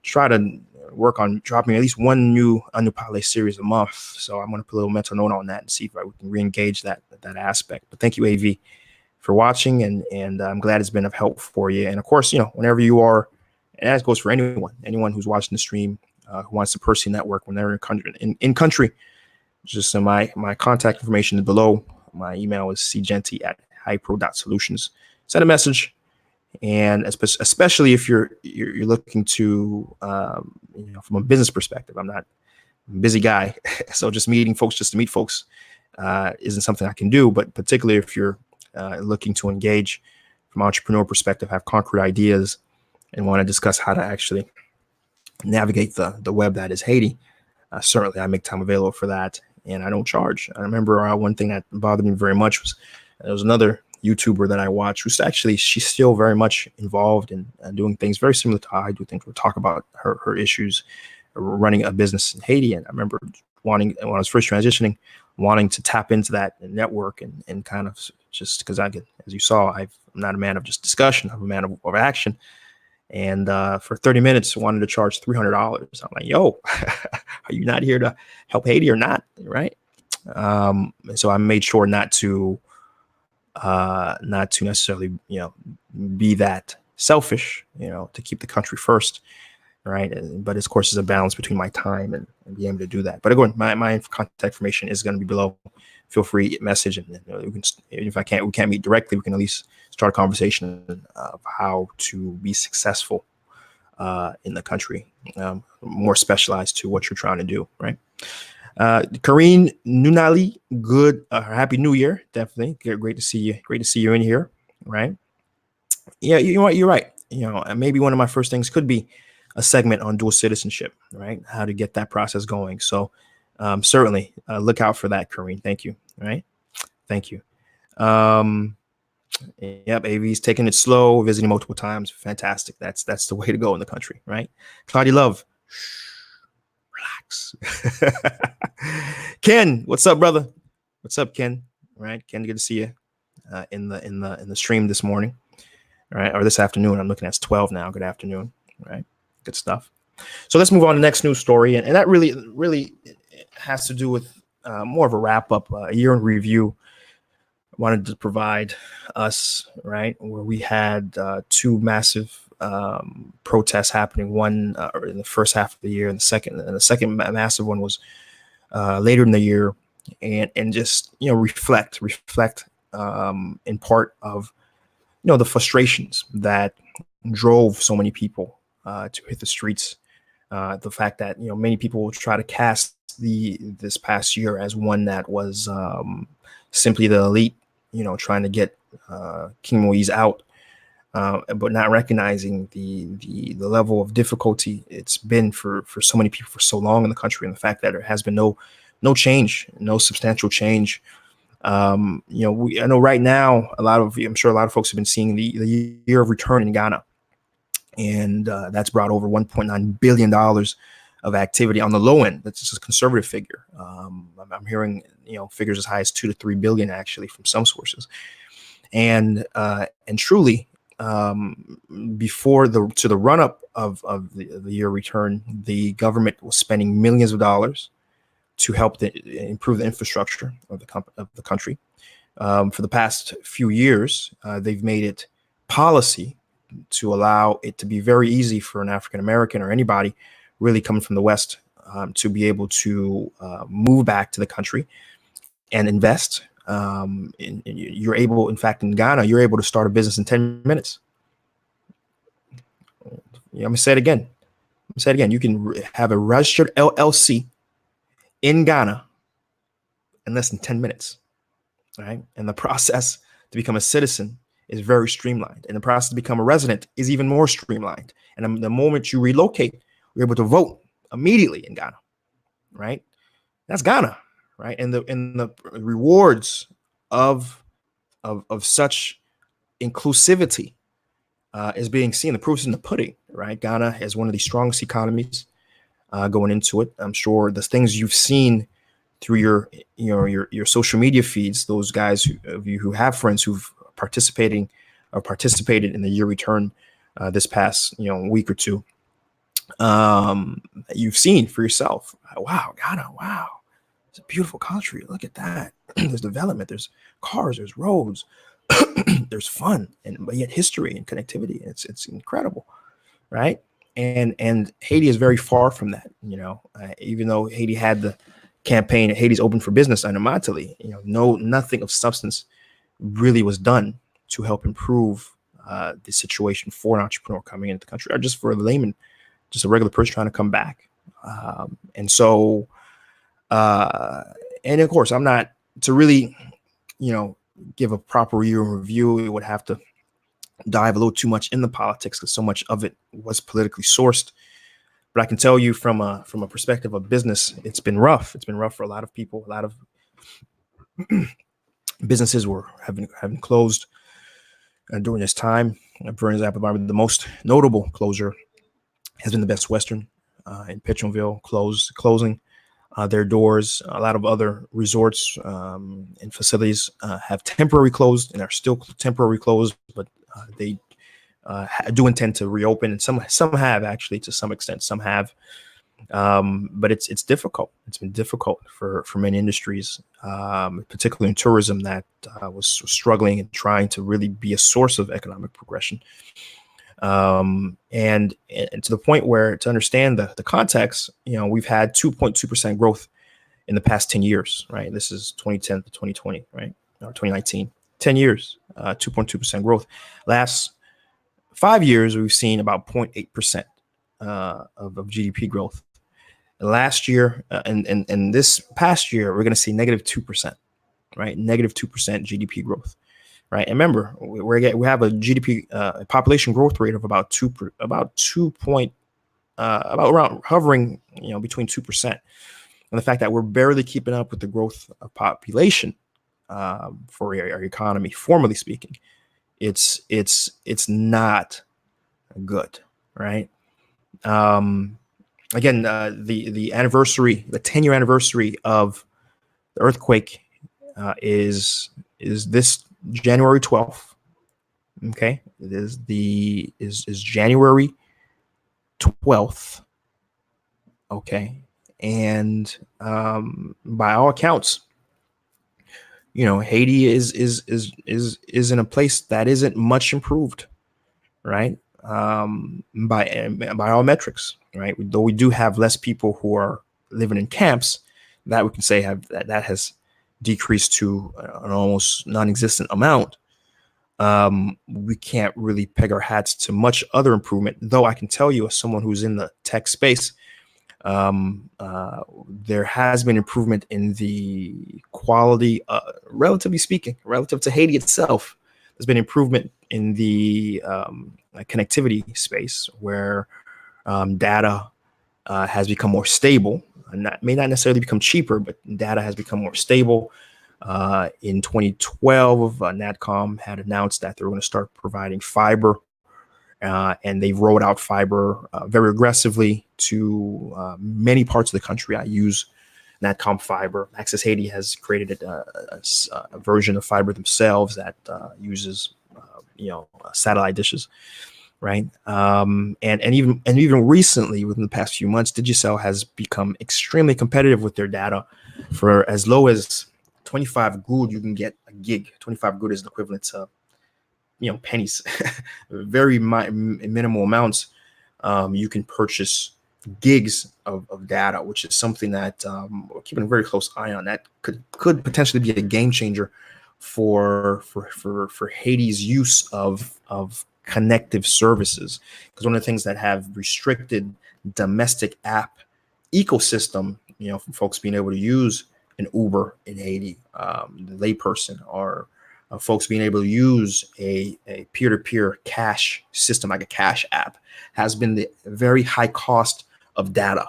try to work on dropping at least one new Anupale series a month. So I'm going to put a little mental note on that and see if we can re-engage that aspect. But thank you, AV, for watching. And I'm glad it's been of help for you. And of course, you know, whenever you are, and that goes for anyone who's watching the stream, who wants to personally network when they're in country, just my contact information is below. My email is seejeanty@hypro.solutions. Send a message. And especially if you're looking to, from a business perspective, I'm not a busy guy. So just meeting folks just to meet folks isn't something I can do. But particularly if you're looking to engage from an entrepreneur perspective, have concrete ideas and want to discuss how to actually navigate the web that is Haiti, certainly I make time available for that. And I don't charge. I remember one thing that bothered me very much was there was another YouTuber that I watch who's actually, she's still very much involved in doing things very similar to how I do things. We'll talk about her issues running a business in Haiti. And I remember wanting, when I was first transitioning, wanting to tap into that network and kind of just because as you saw, I'm not a man of just discussion. I'm a man of action. And for 30 minutes, wanted to charge $300. I'm like, yo, are you not here to help Haiti or not? Right. And so I made sure not to necessarily, be that selfish, to keep the country first. Right. But of course, there's a balance between my time and being able to do that. But again, my contact information is going to be below. Feel free to message, and we can, if we can't meet directly, we can at least start a conversation of how to be successful in the country, more specialized to what you're trying to do. Right. Karine Nunali, good. Happy New Year. Definitely. Great to see you. Great to see you in here. Right. Yeah. You know what? You're right. Maybe one of my first things could be a segment on dual citizenship, right? How to get that process going. So certainly look out for that, Karine. Thank you. Right. Thank you. Yep. AV's taking it slow, visiting multiple times. Fantastic. That's the way to go in the country. Right. Claudia Love. Relax. Ken, what's up, brother? What's up, Ken? All right. Ken, good to see you in the stream this morning. All right. Or this afternoon. I'm looking at it's 12 now. Good afternoon. All right. Good stuff. So let's move on to the next news story. And that really has to do with more of a wrap up, a year in review. I wanted to provide us, right, where we had two massive protests happening. One in the first half of the year, and the second massive one was later in the year, and just reflect in part of the frustrations that drove so many people to hit the streets. The fact that many people will try to cast this past year as one that was simply the elite, trying to get King Moise out, but not recognizing the level of difficulty it's been for so many people for so long in the country, and the fact that there has been no change, no substantial change. I know right now I'm sure a lot of folks have been seeing the year of return in Ghana, and that's brought over $1.9 billion of activity on the low end. That's just a conservative figure. I'm hearing figures as high as 2 to 3 billion actually from some sources, and truly, before the run up of the year return, the government was spending millions of dollars to help improve the infrastructure of the country. For the past few years, they've made it policy to allow it to be very easy for an African American or anybody really coming from the West to be able to move back to the country and invest. You're able, in fact, in Ghana, you're able to start a business in 10 minutes. I'm going to say it again. You can have a registered LLC in Ghana in less than 10 minutes. Right. And the process to become a citizen is very streamlined. And the process to become a resident is even more streamlined. And the moment you relocate, you're able to vote immediately in Ghana. Right. That's Ghana. Right. And the rewards of such inclusivity is being seen. The proof is in the pudding. Right. Ghana has one of the strongest economies going into it. I'm sure the things you've seen through your social media feeds, those guys of you who have friends who've participated in the year return this past week or two, you've seen for yourself. Wow, Ghana! Wow, it's a beautiful country. Look at that. There's development. There's cars. There's roads. There's fun, but yet history and connectivity. It's incredible, right? And Haiti is very far from that. Even though Haiti had the campaign, Haiti's open for business under Matali, nothing of substance really was done to help improve the situation for an entrepreneur coming into the country, or just for a layman, just a regular person trying to come back. And so, and of course, I'm not to really, give a proper year in review. It would have to dive a little too much in the politics because so much of it was politically sourced. But I can tell you from a perspective of business, it's been rough. It's been rough for a lot of people. A lot of businesses have been closed during this time. For example, the most notable closure has been the Best Western in Petronville closing their doors. A lot of other resorts and facilities have temporarily closed and are still temporarily closed, but they do intend to reopen, and some have actually to some extent. Some have, but it's difficult. It's been difficult for many industries, particularly in tourism, that was struggling and trying to really be a source of economic progression. And to the point where, to understand the context, we've had 2.2% growth in the past 10 years, right? This is 2010 to 2020, right? Or 2019, 10 years, 2.2% growth. Last 5 years, we've seen about 0.8% of GDP growth. Last year and this past year, we're going to see negative 2%, right? Negative 2% GDP growth, right? And remember, we have a GDP population growth rate of about around hovering, between 2%. And the fact that we're barely keeping up with the growth of population for our economy, formally speaking, it's not good, right? Again, the 10-year anniversary of the earthquake is this January 12th. Okay, it is January 12th. Okay, and by all accounts, Haiti is in a place that isn't much improved, right? By all metrics, right? Though we do have less people who are living in camps, that we can say that has decreased to an almost non-existent amount. we can't really peg our hats to much other improvement, though I can tell you, as someone who's in the tech space, there has been improvement in the quality, relatively speaking, relative to Haiti itself. There's been improvement in the connectivity space, where data has become more stable. May not necessarily become cheaper, but data has become more stable. In 2012, NatCom had announced that they were going to start providing fiber, and they've rolled out fiber very aggressively to many parts of the country. I use NatCom fiber. Access Haiti has created a version of fiber themselves that uses satellite dishes, right? And even recently, within the past few months, Digicel has become extremely competitive with their data. For as low as 25 good, you can get a gig. 25 good is the equivalent to pennies. Very minimal amounts. You can purchase gigs of data, which is something that we're keeping a very close eye on. That could potentially be a game changer for Haiti's use of connective services, because one of the things that have restricted domestic app ecosystem, from folks being able to use an Uber in Haiti, the layperson, or folks being able to use a peer-to-peer cash system like a cash app, has been the very high cost of data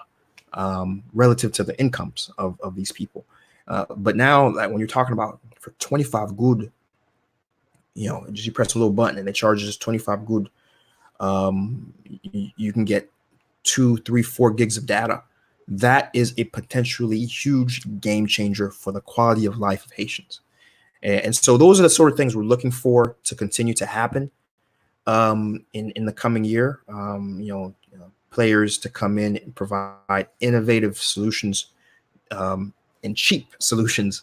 relative to the incomes of these people. But now, when you're talking about for 25 good, just you press a little button and it charges 25 good, you can get 2, 3, 4 gigs of data. That is a potentially huge game changer for the quality of life of Haitians. And so those are the sort of things we're looking for to continue to happen in the coming year. Players to come in and provide innovative solutions and cheap solutions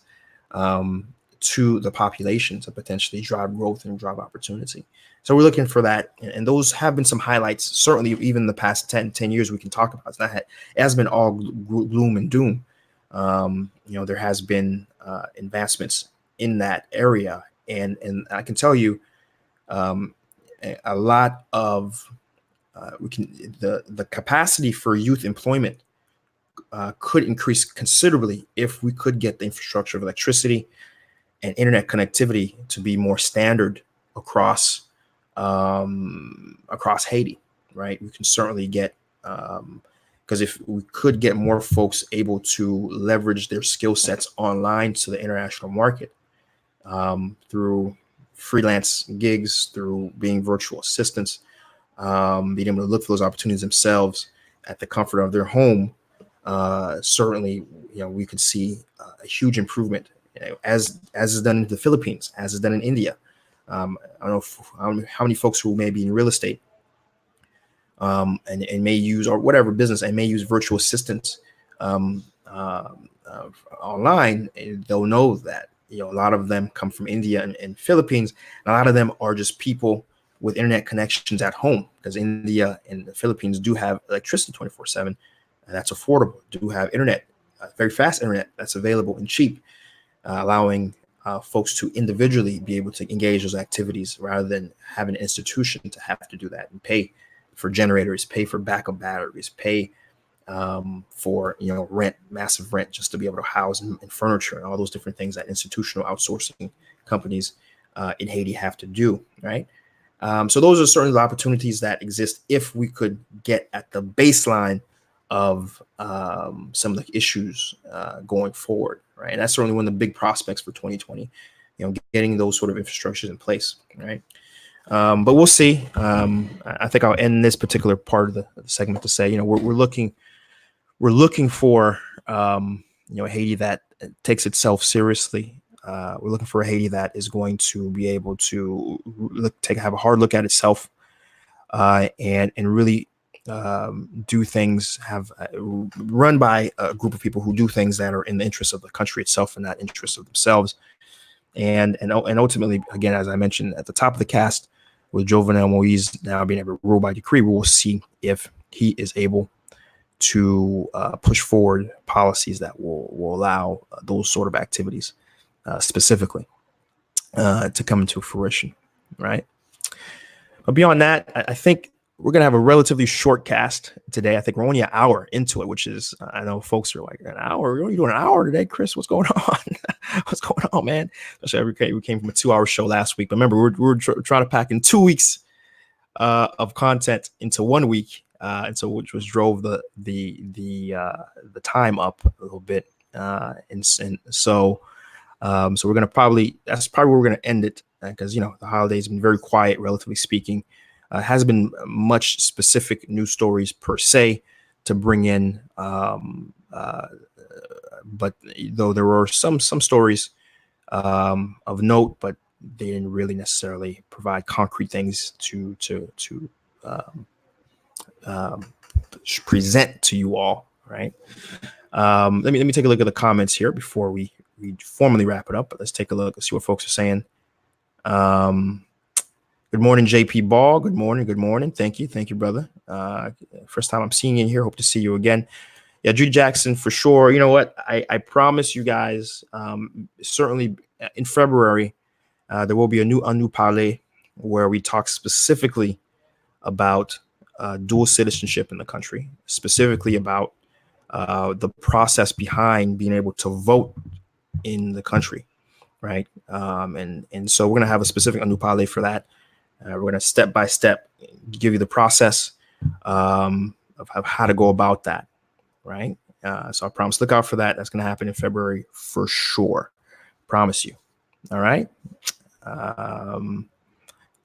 to the population to potentially drive growth and drive opportunity. So we're looking for that. And those have been some highlights, certainly even the past 10 years we can talk about. It has been all gloom and doom. There has been advancements in that area. And I can tell you a lot of the capacity for youth employment could increase considerably if we could get the infrastructure of electricity and internet connectivity to be more standard across Haiti, right? We can certainly get, because if we could get more folks able to leverage their skill sets online to the international market through freelance gigs, through being virtual assistants, being able to look for those opportunities themselves at the comfort of their home, certainly, we could see a huge improvement, as is done in the Philippines, as is done in India. I don't know how many folks who may be in real estate and may use, or whatever business, and may use virtual assistants online. They'll know that a lot of them come from India and Philippines, and a lot of them are just people with internet connections at home, because India and the Philippines do have electricity 24/7, and that's affordable. Do have internet, very fast internet that's available and cheap, allowing folks to individually be able to engage those activities rather than having an institution to have to do that and pay for generators, pay for backup batteries, pay for rent, massive rent, just to be able to house and furniture and all those different things that institutional outsourcing companies in Haiti have to do, right? So those are certainly the opportunities that exist if we could get at the baseline of some of the issues going forward, right? And that's certainly one of the big prospects for 2020, getting those sort of infrastructures in place, right? But we'll see. I think I'll end this particular part of the segment to say, we're looking for Haiti that takes itself seriously. We're looking for a Haiti that is going to be able to have a hard look at itself and really do things, run by a group of people who do things that are in the interest of the country itself and not interest of themselves. And ultimately, again, as I mentioned at the top of the cast, with Jovenel Moise now being able to rule by decree, we will see if he is able to push forward policies that will allow those sort of activities specifically to come into fruition. right? But beyond that, I think we're going to have a relatively short cast today. I think we're only an hour into it, which is, I know folks are like, an hour? We're only doing an hour today, Chris? What's going on? What's going on, man? Especially we came from a 2-hour show last week. But remember, we're trying to pack in 2 weeks of content into 1 week. And so which was drove the time up a little bit. And so we're going to that's probably where we're going to end it. Because, the holidays have been very quiet, relatively speaking. Hasn't been much specific news stories per se to bring in. But though there were some stories of note, but they didn't really necessarily provide concrete things to present to you all. Right. Let me take a look at the comments here before we formally wrap it up. But let's take a look and see what folks are saying. Good morning, JP Ball. Good morning. Thank you, brother. First time I'm seeing you here. Hope to see you again. Yeah, Judy Jackson for sure. You know what? I promise you guys. Certainly in February, there will be a new parlay where we talk specifically about dual citizenship in the country, specifically about the process behind being able to vote in the country. Right. And so we're going to have a specific new parlay for that. We're going to step by step give you the process of how to go about that. Right. So I promise, look out for that. That's going to happen in February for sure. Promise you. All right.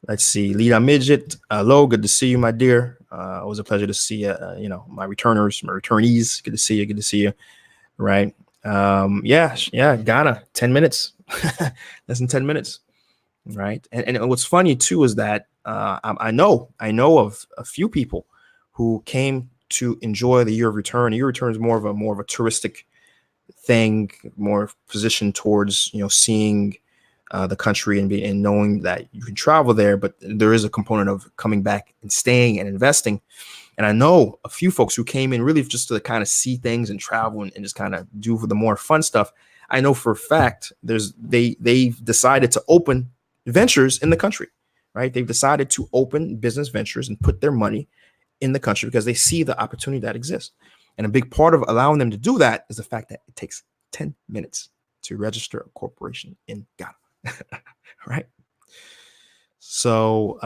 Let's see. Lita Midget. Hello. Good to see you, my dear. Always a pleasure to see my returnees. Good to see you. Right. Yeah. Ghana, 10 minutes. Less than 10 minutes. Right. And what's funny too is that I know of a few people who came to enjoy the year of return. The year of return is more of a touristic thing, more positioned towards seeing the country and knowing that you can travel there, but there is a component of coming back and staying and investing. And I know a few folks who came in really just to kind of see things and travel and just kind of do for the more fun stuff. I know for a fact they've decided to open ventures in the country, right? They've decided to open business ventures and put their money in the country because they see the opportunity that exists. And a big part of allowing them to do that is the fact that it takes 10 minutes to register a corporation in Ghana. Right. So,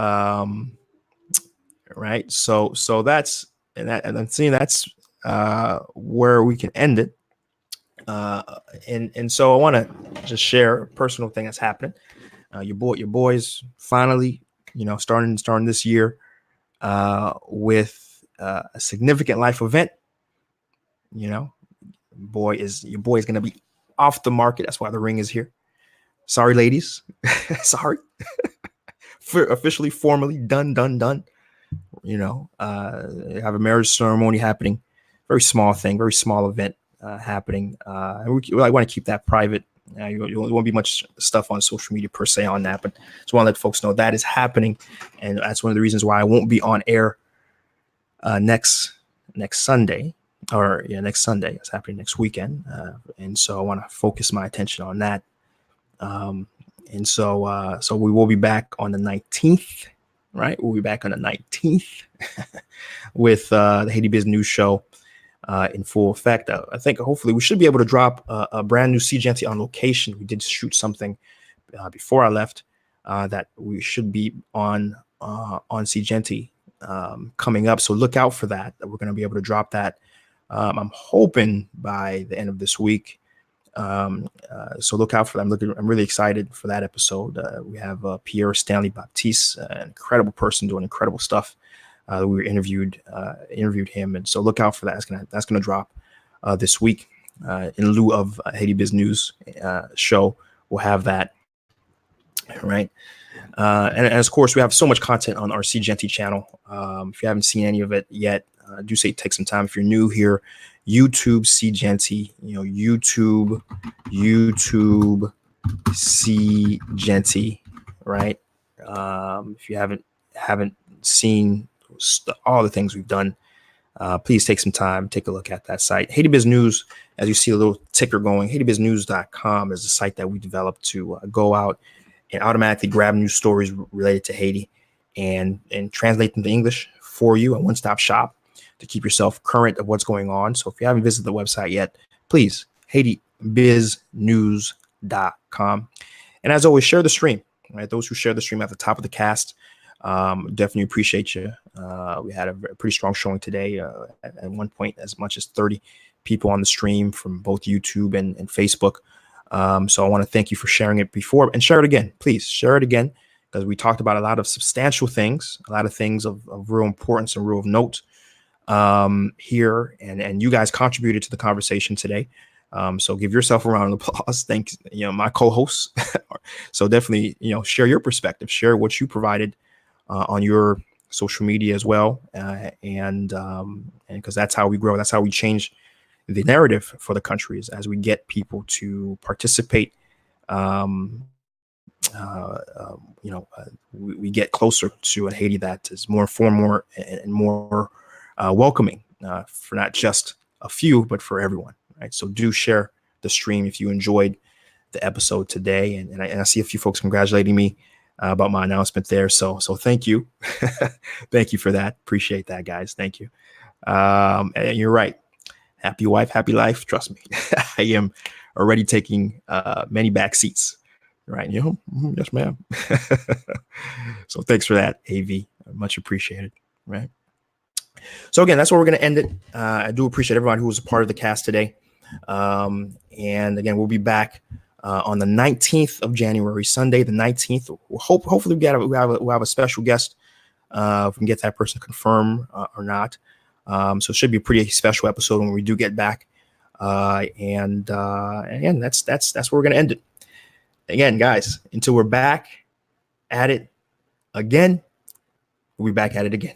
right. So that's, and I'm seeing that's where we can end it. And so I want to just share a personal thing that's happening. Your boys finally, starting this year with a significant life event. Your boy is going to be off the market. That's why the ring is here. Sorry, ladies. Sorry. Officially, formally done. Have a marriage ceremony happening. Very small thing, very small event happening. And I want to keep that private. You won't be much stuff on social media per se on that, but just want to let folks know that is happening. And that's one of the reasons why I won't be on air next Sunday. Next Sunday. It's happening next weekend. And so I want to focus my attention on that. And so we will be back on the 19th, right? We'll be back on the 19th with the Haiti Biz News Show in full effect. I think hopefully we should be able to drop a brand new Seejeanty on location. We did shoot something before I left that we should be on Seejeanty coming up. So look out for that. We're going to be able to drop that. I'm hoping by the end of this week. So look out for that. I'm really excited for that episode. We have Pierre Stanley Baptiste, an incredible person doing incredible stuff. We interviewed him, and so look out for that. That's gonna drop this week in lieu of Haiti Biz News show. We'll have that, right? And of course, we have so much content on our Seejeanty channel. If you haven't seen any of it yet, do say take some time. If you're new here, YouTube Seejeanty, YouTube Seejeanty, right? If you haven't seen all the things we've done, please take some time, take a look at that site. Haiti Biz News, as you see a little ticker going, HaitiBizNews.com is a site that we developed to go out and automatically grab news stories related to Haiti and translate them to English for you, a one-stop shop to keep yourself current of what's going on. So if you haven't visited the website yet, please, HaitiBizNews.com. And as always, share the stream, right? Those who share the stream at the top of the cast, definitely appreciate you. We had a pretty strong showing today. At one point, as much as 30 people on the stream from both YouTube and Facebook. So I want to thank you for sharing it before, and share it again. Please share it again, because we talked about a lot of substantial things, a lot of things of real importance and real note here, and you guys contributed to the conversation today. So give yourself a round of applause. Thanks, my co-hosts. So definitely, share your perspective, share what you provided on your social media as well, and because that's how we grow, that's how we change the narrative for the country, is as we get people to participate. We get closer to a Haiti that is more informed, more and more welcoming for not just a few, but for everyone. Right. So do share the stream if you enjoyed the episode today, and I see a few folks congratulating me about my announcement there. So thank you, thank you for that. Appreciate that, guys. Thank you. And you're right. Happy wife, happy life. Trust me, I am already taking many back seats. Right. Yes, ma'am. So thanks for that, AV. Much appreciated. Right. So again, that's where we're going to end it. I do appreciate everyone who was a part of the cast today. And again, we'll be back on the 19th of January, Sunday, the 19th. Hopefully we'll have a special guest. If we can get that person confirmed or not. So it should be a pretty special episode when we do get back. And again, that's where we're going to end it. Again, guys, until we're back at it again, we'll be back at it again.